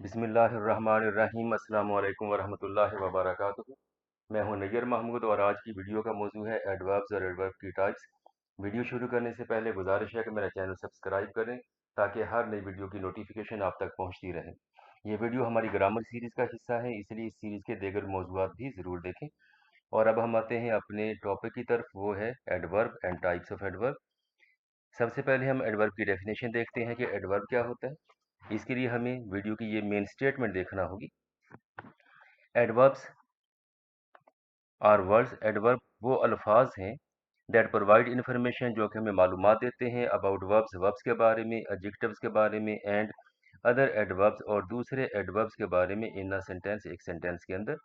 बिस्मिल्लाहिर्रहमानिर्रहीम अस्सलामु अलैकुम वरहमतुल्लाहि वबरकातुहू। मैं हूं नैयर महमूद और आज की वीडियो का मौजू है एडवर्ब्स और एडवर्ब की टाइप्स। वीडियो शुरू करने से पहले गुजारिश है कि मेरा चैनल सब्सक्राइब करें ताकि हर नई वीडियो की नोटिफिकेशन आप तक पहुंचती रहे। ये वीडियो हमारी ग्रामर सीरीज़ का हिस्सा है, इसलिए इस सीरीज़ के दीगर मौजूआत भी ज़रूर देखें। और अब हम आते हैं अपने टॉपिक की तरफ, वो है adverb and types of adverb. सबसे पहले हम एडवर्ब की डेफिनेशन देखते हैं कि एडवर्ब क्या होता है। इसके लिए हमें वीडियो की ये मेन स्टेटमेंट देखना होगी। एडवर्ब्स आर वर्ड्स, एडवर्ब वो अल्फाज हैं दैट प्रोवाइड इंफॉर्मेशन, जो कि हमें मालूमात देते हैं अबाउट वर्ब्स, वर्ब्स के बारे में, एडजेक्टिव्स के बारे में, एंड अदर एडवर्ब्स और दूसरे एडवर्ब्स के बारे में इन अ सेंटेंस, एक सेंटेंस के अंदर।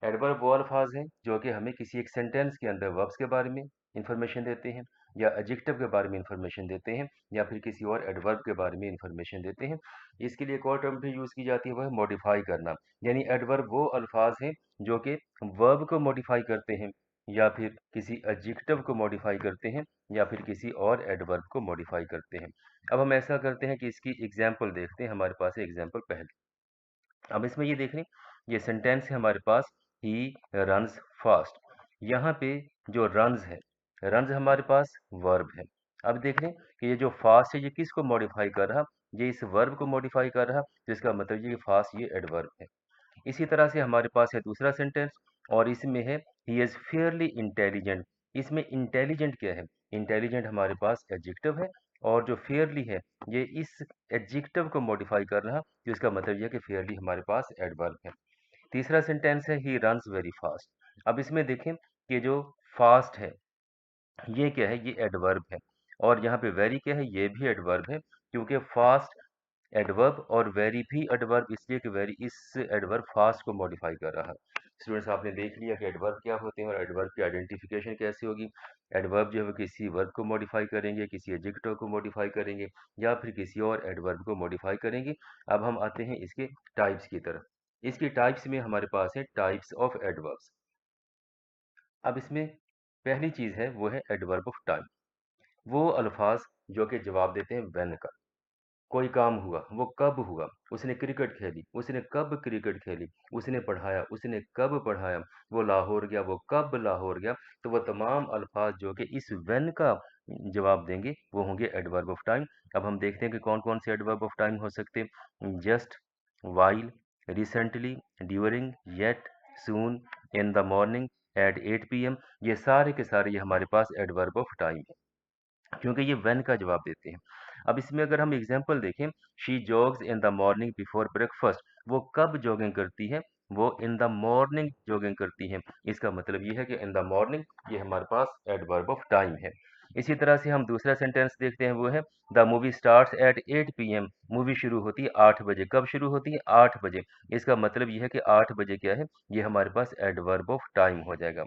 एडवर्ब वो अल्फाज हैं जो कि हमें किसी एक सेंटेंस के अंदर वर्ब्स के बारे में इंफॉर्मेशन देते हैं, या एडजेक्टिव के बारे में इंफॉर्मेशन देते हैं, या फिर किसी और एडवर्ब के बारे में इंफॉर्मेशन देते हैं। इसके लिए एक और टर्म भी यूज़ की जाती है, वह है मॉडिफाई करना। यानी एडवर्ब वो अल्फाज हैं जो कि वर्ब को मॉडिफाई करते हैं, या फिर किसी एडजेक्टिव को मॉडिफाई करते हैं, या फिर किसी और एडवर्ब को मॉडिफाई करते हैं। अब हम ऐसा करते हैं कि इसकी एग्जाम्पल देखते हैं। हमारे पास है एग्जाम्पल पहले। अब इसमें ये देख लें, ये सेंटेंस है हमारे पास, ही रन्स फास्ट। यहाँ पे जो रन्स है, रन्स हमारे पास वर्ब है। अब देख लें कि ये जो फास्ट है ये किसको मॉडिफाई कर रहा, ये इस वर्ब को मॉडिफाई कर रहा, जिसका मतलब ये फास्ट ये एडवर्ब है। इसी तरह से हमारे पास है दूसरा सेंटेंस, और इसमें है ही इज़ फेयरली इंटेलिजेंट। इसमें इंटेलिजेंट क्या है, इंटेलिजेंट हमारे पास एडजेक्टिव है, और जो फेयरली है ये इस एडजेक्टिव को मॉडिफाई कर रहा, तो इसका मतलब यह है कि फेयरली हमारे पास एडवर्ब है। तीसरा सेंटेंस है ही रन्स वेरी फास्ट। अब इसमें देखें कि जो फास्ट है ये क्या है, ये एडवर्ब है, और यहाँ पे वेरी क्या है, ये भी एडवर्ब है, क्योंकि फास्ट एडवर्ब और वेरी भी एडवर्ब, इसलिए कि वेरी इस एडवर्ब फास्ट को मॉडिफाई कर रहा है। स्टूडेंट्स, आपने देख लिया कि एडवर्ब क्या होते हैं और एडवर्ब की आइडेंटिफिकेशन कैसे होगी। एडवर्ब जो है वो किसी वर्ब को मॉडिफाई करेंगे, किसी एडजेक्टिव को मॉडिफाई करेंगे, या फिर किसी और एडवर्ब को मॉडिफाई करेंगे। अब हम आते हैं इसके टाइप्स की तरफ। इसकी टाइप्स में हमारे पास है टाइप्स ऑफ एडवर्ब्स। अब इसमें पहली चीज़ है वो है एडवर्ब ऑफ टाइम। वो अल्फाज जो कि जवाब देते हैं व्हेन का। कोई काम हुआ, वो कब हुआ, उसने क्रिकेट खेली, उसने कब क्रिकेट खेली, उसने पढ़ाया, उसने कब पढ़ाया, वो लाहौर गया, वो कब लाहौर गया। तो वो तमाम अल्फाज जो कि इस व्हेन का जवाब देंगे वो होंगे एडवर्ब ऑफ टाइम। अब हम देखते हैं कि कौन कौन से एडवर्ब ऑफ टाइम हो सकते हैं। Just, while, recently, during, yet, soon, in the morning, at 8 PM। ये सारे के सारे ये हमारे पास एडवर्ब ऑफ टाइम है, क्योंकि ये व्हेन का जवाब देते हैं। अब इसमें अगर हम एग्जांपल देखें, she जॉग्स in the morning before breakfast. वो कब जॉगिंग करती है, वो इन द मॉर्निंग जॉगिंग करती है। इसका मतलब ये है कि इन द मॉर्निंग ये हमारे पास एडवर्ब ऑफ टाइम है। इसी तरह से हम दूसरा सेंटेंस देखते हैं, वो है the movie starts at 8 PM। Movie शुरू होती है 8 बजे। कब शुरू होती है, 8 बजे। इसका मतलब ये है कि 8 बजे क्या है, ये हमारे पास एडवर्ब ऑफ टाइम हो जाएगा।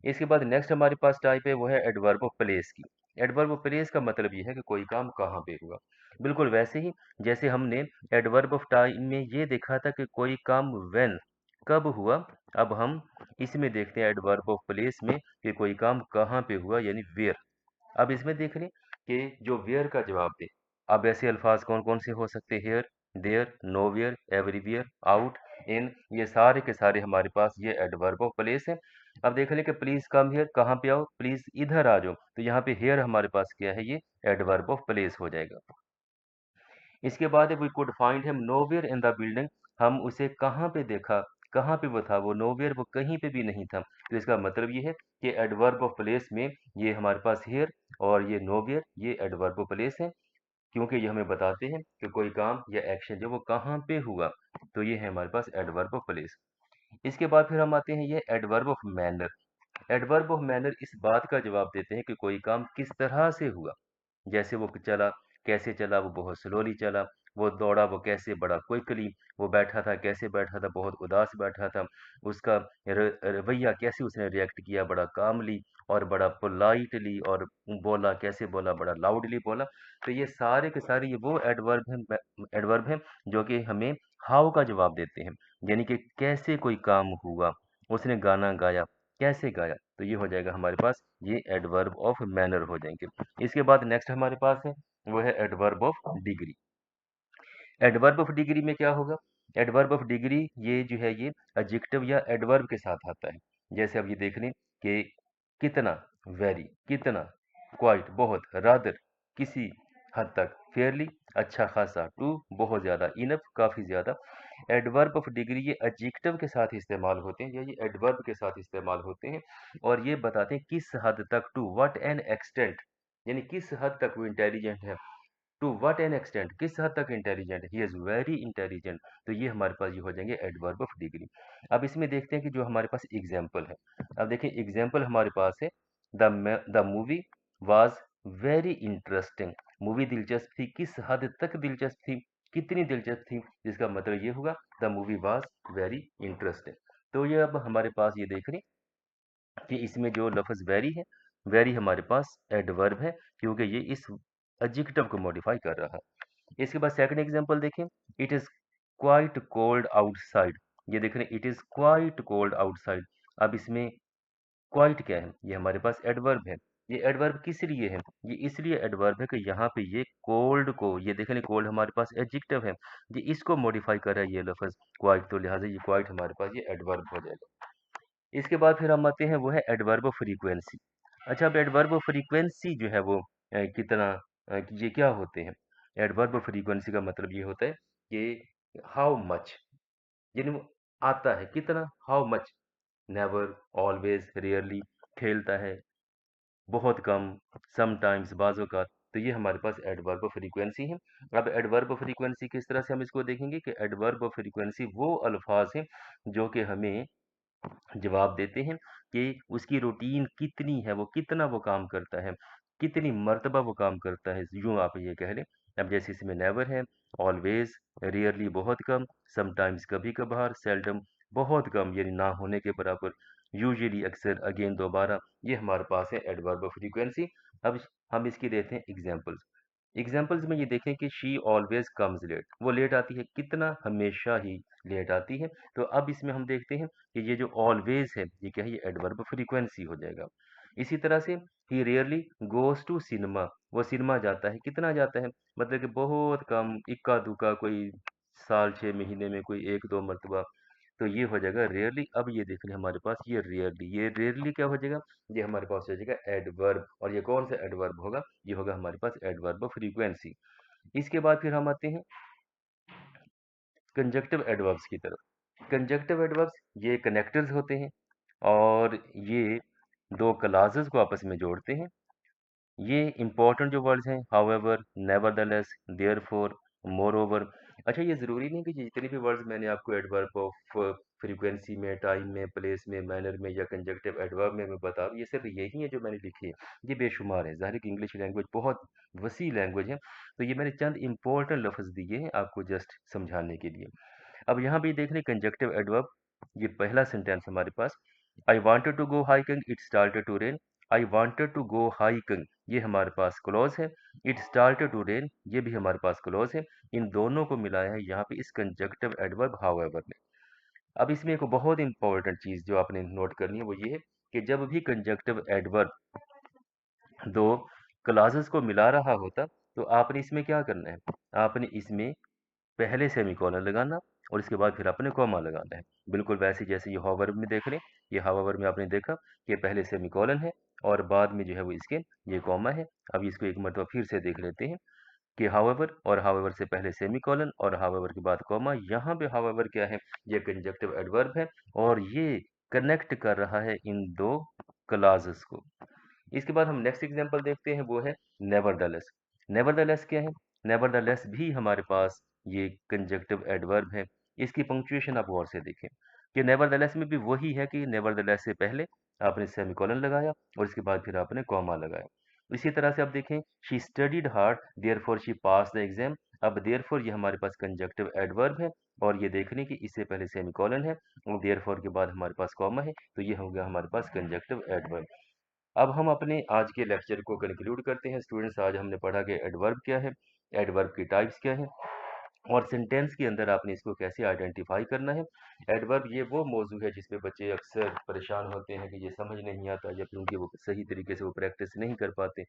इसके बाद नेक्स्ट हमारे पास टाइप है वो है एडवर्ब ऑफ प्लेस की। एडवर्ब ऑफ प्लेस का मतलब ये है कि कोई काम कहाँ पे हुआ। बिल्कुल वैसे ही जैसे हमने एडवर्ब ऑफ टाइम में ये देखा था कि कोई काम व्हेन, कब हुआ। अब हम इसमें देखते हैं एडवर्ब ऑफ प्लेस में कि कोई काम कहाँ पे हुआ, यानी वेयर। अब इसमें देख लें कि जो वेयर का जवाब दे। अब ऐसे अल्फाज कौन कौन से हो सकते हैं, here, there, nowhere, everywhere, out, in. ये सारे के सारे हमारे पास ये एडवर्ब ऑफ प्लेस है। अब देख लें कि प्लीज कम हियर, कहाँ पे आओ, प्लीज इधर आ जाओ। तो यहाँ पे हेयर हमारे पास क्या है, ये एडवर्ब ऑफ प्लेस हो जाएगा। इसके बाद we could find him nowhere in the building. हम उसे कहाँ पे देखा, कहाँ पे वो था, वो नोवेयर, वो कहीं पे भी नहीं था। तो इसका मतलब ये है कि एडवर्ब ऑफ प्लेस में ये हमारे पास हेयर और ये नोवेयर ये एडवर्ब ऑफ प्लेस है, क्योंकि ये हमें बताते हैं कि कोई काम या एक्शन जो वो कहाँ पे हुआ। तो ये है हमारे पास एडवर्ब ऑफ प्लेस। इसके बाद फिर हम आते हैं ये adverb of manner. Adverb of manner इस बात का जवाब देते हैं कि कोई काम किस तरह से हुआ। जैसे वो चला, कैसे चला, वो बहुत स्लोली चला। वो दौड़ा, वो कैसे, बड़ा क्विकली। वो बैठा था, कैसे बैठा था, बहुत उदास बैठा था। उसका रवैया कैसे उसने रिएक्ट किया, बड़ा कामली और बड़ा पोलाइटली। और बोला कैसे बोला, बड़ा लाउडली बोला। तो ये सारे के सारे ये वो एडवर्ब हैं जो कि हमें हाउ का जवाब देते हैं, यानी कि कैसे कोई काम हुआ। उसने गाना गाया, कैसे गाया। तो ये हो जाएगा हमारे पास, ये एडवर्ब ऑफ मैनर हो जाएंगे। इसके बाद नेक्स्ट हमारे पास है वो है adverb of degree. Adverb of degree में क्या होगा? एडवर्ब ऑफ डिग्री ये जो है ये एडजेक्टिव या एडवर्ब के साथ आता है। जैसे अब ये देख लें कि कितना, वेरी, कितना, क्वाइट, बहुत, रादर, किसी हद तक, फेयरली, अच्छा खासा, टू, बहुत ज़्यादा, इनफ, काफ़ी ज़्यादा। एडवर्ब ऑफ डिग्री ये एडजेक्टिव के साथ इस्तेमाल होते हैं या ये एडवर्ब के साथ इस्तेमाल होते हैं और ये बताते हैं किस हद तक, टू व्हाट एन एक्सटेंट, यानी किस हद तक वो इंटेलिजेंट है। टू व्हाट एन एक्सटेंट, किस हद तक intelligent, he is very intelligent. तो ये हमारे पास ये हो जाएंगे एडवर्ब ऑफ डिग्री। अब इसमें देखते हैं कि जो हमारे पास एग्जाम्पल है। अब देखिए एग्जाम्पल हमारे पास है, the movie was very interesting. Movie दिलचस्प थी, किस हद तक दिलचस्प थी, कितनी दिलचस्प थी, जिसका मतलब ये होगा the movie was very interesting. तो ये अब हमारे पास ये देख रहे हैं कि इसमें जो लफ्ज़ वेरी है, वेरी हमारे पास एडवर्ब है क्योंकि ये इस एडजेक्टिव को मॉडिफाई कर रहा है। इसके बाद सेकंड एग्जांपल देखें, it is quite cold outside. ये देख रहे हैं it is quite cold outside. अब इसमें क्वाइट क्या है? ये हमारे पास एडवर्ब है। ये एडवर्ब किस लिए है? ये इसलिए एडवर्ब है कि यहाँ पे ये कोल्ड को, ये देखें कोल्ड हमारे पास एडजेक्टिव है, ये इसको मॉडिफाई कर रहा है ये लफ्ज़ क्वाइट, तो लिहाजा ये क्वाइट हमारे पास ये एडवर्ब हो जाएगा। इसके बाद फिर हम आते हैं वो है एडवर्ब ऑफ फ्रीक्वेंसी। अच्छा, अब एडवर्ब ऑफ फ्रीक्वेंसी जो है वो कितना, ये क्या होते हैं? एडवर्ब ऑफ फ्रीक्वेंसी का मतलब ये होता है कि हाउ मच, यानी वो आता है कितना, how much, never, always, rarely, खेलता है, बहुत कम, समटाइम्स, बाज़ औक़ात। तो ये हमारे पास एडवर्ब ऑफ फ्रीक्वेंसी है। अब एडवर्ब ऑफ फ्रीक्वेंसी किस तरह से हम इसको देखेंगे कि एडवर्ब ऑफ फ्रीक्वेंसी वो अल्फाज हैं जो कि हमें जवाब देते हैं कि उसकी रूटीन कितनी है, वो कितना वो काम करता है, कितनी मर्तबा वो काम करता है, यूँ आप ये कह लें। अब जैसे इसमें नेवर है, ऑलवेज, रेयरली बहुत कम, समटाइम्स कभी कभार, सेल्डम बहुत कम यानी ना होने के बराबर, यूजुअली अक्सर, अगेन दोबारा। ये हमारे पास है एडवर्ब ऑफ फ्रीक्वेंसी। अब हम इसकी देते हैं एग्जांपल्स। एग्जाम्पल्स में ये देखें कि शी ऑलवेज कम्स लेट, वो लेट आती है कितना, हमेशा ही लेट आती है। तो अब इसमें हम देखते हैं कि ये जो ऑलवेज है ये क्या है, ये एडवर्ब फ्रीक्वेंसी हो जाएगा। इसी तरह से ही रेयरली गोज टू सिनेमा, वो सिनेमा जाता है कितना जाता है, मतलब कि बहुत कम, इक्का दुक्का, कोई साल 6 महीने में कोई एक दो मरतबा। तो ये हो जाएगा रेयरली। अब ये देख लें हमारे पास ये रेयरली, ये रेयरली क्या हो जाएगा, ये हमारे पास हो जाएगा एडवर्ब। और ये कौन सा एडवर्ब होगा, ये होगा हमारे पास एडवर्ब ऑफ फ्रीक्वेंसी। इसके बाद फिर हम आते हैं कंजक्टिव एडवर्ब्स की तरफ। कंजक्टिव एडवर्ब्स ये कनेक्टर्स होते हैं और ये दो क्लासेस को आपस में जोड़ते हैं। ये इंपॉर्टेंट जो वर्ड्स हैं, हाउएवर, नेवरदलेस, देयरफॉर, मोरओवर। अच्छा, ये ज़रूरी नहीं कि जितने भी वर्ड्स मैंने आपको एडवर्ब ऑफ फ्रीक्वेंसी में, टाइम में, प्लेस में, मैनर में या कंजक्टिव एडवर्ब में मैं बता रहा हूँ, ये सिर्फ यही है जो मैंने लिखे हैं। ये बेशुमार है, ज़ाहिर है कि इंग्लिश लैंग्वेज बहुत वसी लैंग्वेज है, तो ये मैंने चंद इंपॉर्टेंट लफ्ज़ दिए हैं आपको जस्ट समझाने के लिए। अब यहाँ भी देख लें कंजक्टिव एडवर्ब, ये पहला सेंटेंस हमारे पास, I wanted to go hiking, it started to rain. I wanted to go hiking, ये हमारे पास क्लॉज है। इट स्टार्टेड टू रेन, ये भी हमारे पास क्लॉज है। इन दोनों को मिलाया है यहाँ पे इस कंजक्टिव एडवर्ब हाउएवर में। अब इसमें एक बहुत इंपॉर्टेंट चीज़ जो आपने नोट करनी है वो ये है कि जब भी कंजक्टिव एडवर्ब दो क्लॉजेस को मिला रहा होता तो आपने इसमें क्या करना है, आपने इसमें पहले सेमीकोलन लगाना और इसके बाद फिर आपने कॉमा लगाना है। बिल्कुल वैसे जैसे ये हाउएवर में देख लें, ये हाउएवर में आपने देखा कि पहले सेमीकोलन है और बाद में जो है वो इसके ये कॉमा है। अब इसको एक मरतबा फिर से देख लेते हैं कि हाउएवर और हाउएवर से पहले सेमीकोलन और हाउएवर के बाद कॉमा। यहाँ पे हाउएवर क्या है, ये कंजक्टिव एडवर्ब है और ये कनेक्ट कर रहा है इन दो क्लॉजेस को। इसके बाद हम नेक्स्ट एग्जांपल देखते हैं, वो है नेवरदलेस। नेवरदलेस क्या है, नेवरदलेस भी हमारे पास ये कंजक्टिव एडवर्ब है। इसकी पंक्चुएशन आप गौर से देखें कि नेवरदलेस में भी वही है कि नेवरदलेस से पहले आपने सेमीकोलन लगाया और इसके बाद फिर आपने कॉमा लगाया। इसी तरह से आप देखें, she studied hard therefore she pass the exam. अब देयरफॉर ये हमारे पास कंजक्टिव एडवर्ब है और ये देख लें कि इससे पहले सेमीकोलन है और देयरफॉर के बाद हमारे पास कॉमा है, तो ये हो गया हमारे पास कंजक्टिव एडवर्ब। अब हम अपने आज के लेक्चर को कंक्लूड करते हैं स्टूडेंट्स। आज हमने पढ़ा कि एडवर्ब क्या है, एडवर्ब की टाइप्स क्या है और सेंटेंस के अंदर आपने इसको कैसे आइडेंटिफाई करना है। एडवर्ब ये वो मौजू है जिसमें बच्चे अक्सर परेशान होते हैं कि ये समझ नहीं आता या क्योंकि वो सही तरीके से वो प्रैक्टिस नहीं कर पाते।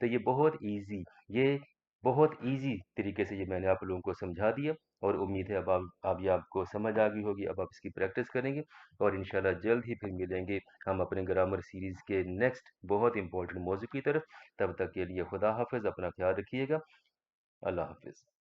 तो ये बहुत ईजी, ये बहुत ईज़ी तरीके से ये मैंने आप लोगों को समझा दिया, और उम्मीद है अब ये आपको समझ आ गई होगी। अब आप इसकी प्रैक्टिस करेंगे और इंशाल्लाह जल्द ही फिर मिलेंगे हम अपने ग्रामर सीरीज़ के नेक्स्ट बहुत इंपॉर्टेंट मौजू की तरफ। तब तक के लिए खुदा हाफ़िज़, अपना ख्याल रखिएगा। अल्लाह हाफ़िज़।